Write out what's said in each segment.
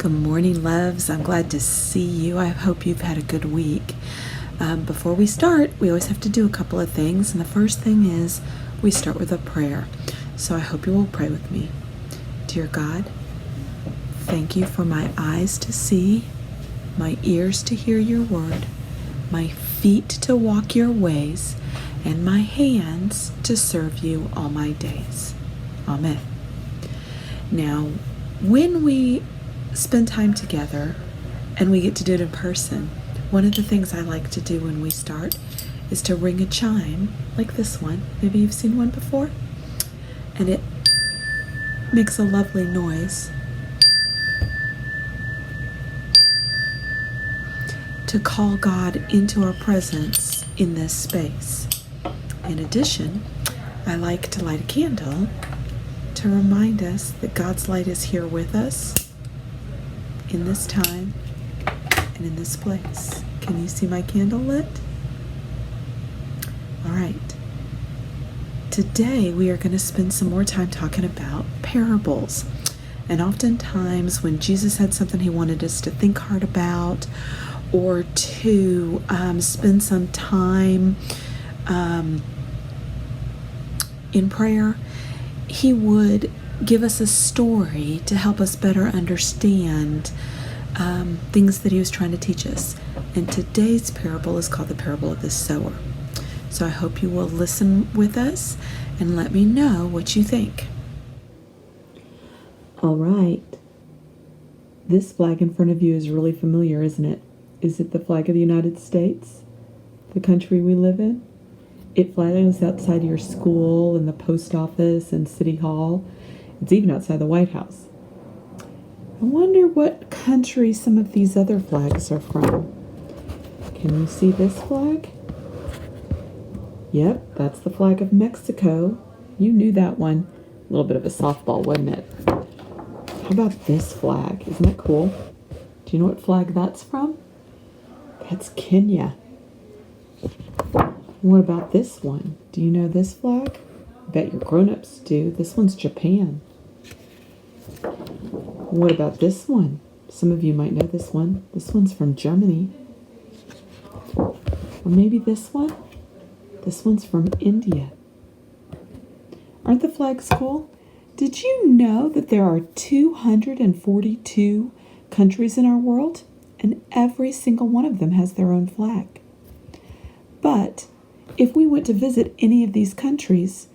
Good morning, loves. I'm glad to see you. I hope you've had a good week. Before we start, we always have to do a couple of things. And the first thing is we start with a prayer. So I hope you will pray with me. Dear God, thank you for my eyes to see, my ears to hear your word, my feet to walk your ways, and my hands to serve you all my days. Amen. Now, when we spend time together and we get to do it in person, one of the things I like to do when we start is to ring a chime like this one. Maybe you've seen one before. And it makes a lovely noise to call God into our presence in this space. In addition, I like to light a candle to remind us that God's light is here with us in this time and in this place. Can you see my candle lit? All right. Today we are going to spend some more time talking about parables. And oftentimes when Jesus had something he wanted us to think hard about or to spend some time in prayer, he would give us a story to help us better understand things that he was trying to teach us. And today's parable is called the parable of the sower. So I hope you will listen with us and let me know what you think. All right. This flag in front of you is really familiar, isn't it? Is it the flag of the United States? The country we live in? It flies outside your school and the post office and City Hall. It's even outside the White House. I wonder what country some of these other flags are from. Can you see this flag? Yep, that's the flag of Mexico. You knew that one. A little bit of a softball, wasn't it? How about this flag? Isn't that cool? Do you know what flag that's from? That's Kenya. What about this one? Do you know this flag? I bet your grown-ups do. This one's Japan. What about this one? Some of you might know this one. This one's from Germany. Or maybe this one? This one's from India. Aren't the flags cool? Did you know that there are 242 countries in our world? And every single one of them has their own flag. But if we went to visit any of these countries,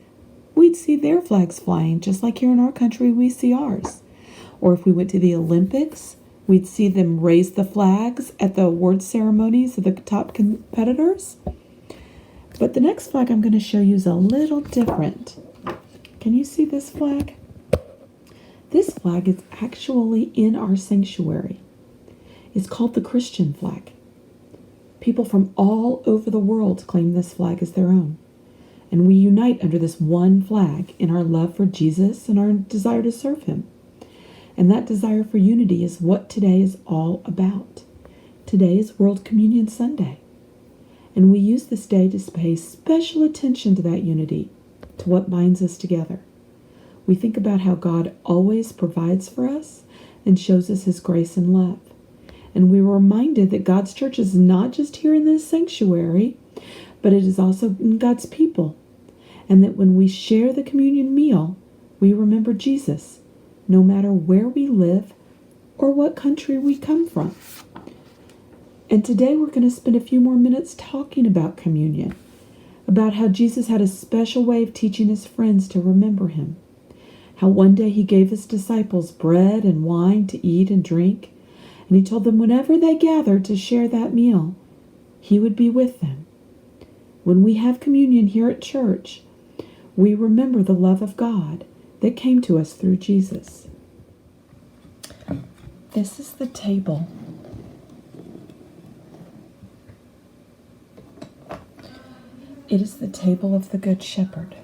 we'd see their flags flying, just like here in our country we see ours. Or if we went to the Olympics, we'd see them raise the flags at the award ceremonies of the top competitors. But the next flag I'm going to show you is a little different. Can you see this flag? This flag is actually in our sanctuary. It's called the Christian flag. People from all over the world claim this flag as their own. And we unite under this one flag in our love for Jesus and our desire to serve him. And that desire for unity is what today is all about. Today is World Communion Sunday. And we use this day to pay special attention to that unity, to what binds us together. We think about how God always provides for us and shows us his grace and love. And we were reminded that God's church is not just here in this sanctuary, but it is also in God's people. And that when we share the communion meal, we remember Jesus, no matter where we live or what country we come from. And today we're going to spend a few more minutes talking about communion, about how Jesus had a special way of teaching his friends to remember him, how one day he gave his disciples bread and wine to eat and drink, and he told them whenever they gathered to share that meal, he would be with them. When we have communion here at church, we remember the love of God that came to us through Jesus. This is the table. It is the table of the Good Shepherd.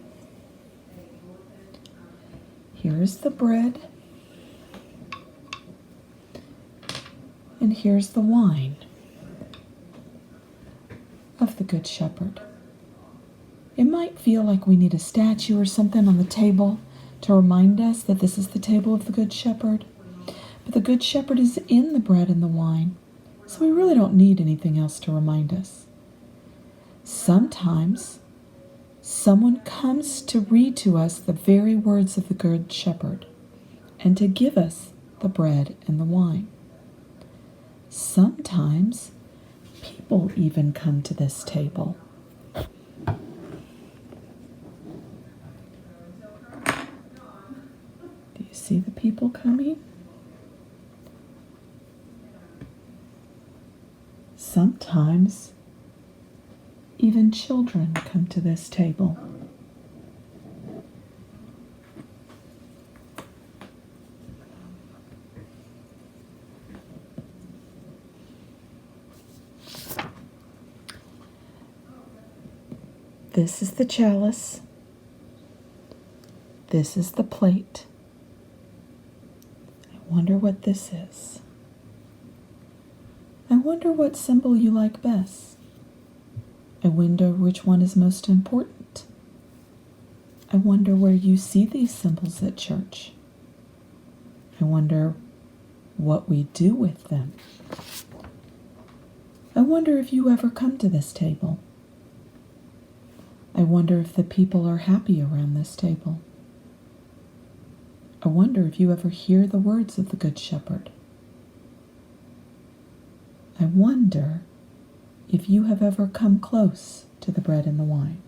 Here is the bread, and here's the wine of the Good Shepherd. It might feel like we need a statue or something on the table to remind us that this is the table of the Good Shepherd. But the Good Shepherd is in the bread and the wine, so we really don't need anything else to remind us. Sometimes someone comes to read to us the very words of the Good Shepherd and to give us the bread and the wine. Sometimes people even come to this table. Do you see the people coming? Sometimes even children come to this table. This is the chalice. This is the plate. I wonder what this is. I wonder what symbol you like best. I wonder which one is most important. I wonder where you see these symbols at church. I wonder what we do with them. I wonder if you ever come to this table. I wonder if the people are happy around this table. I wonder if you ever hear the words of the Good Shepherd. I wonder if you have ever come close to the bread and the wine.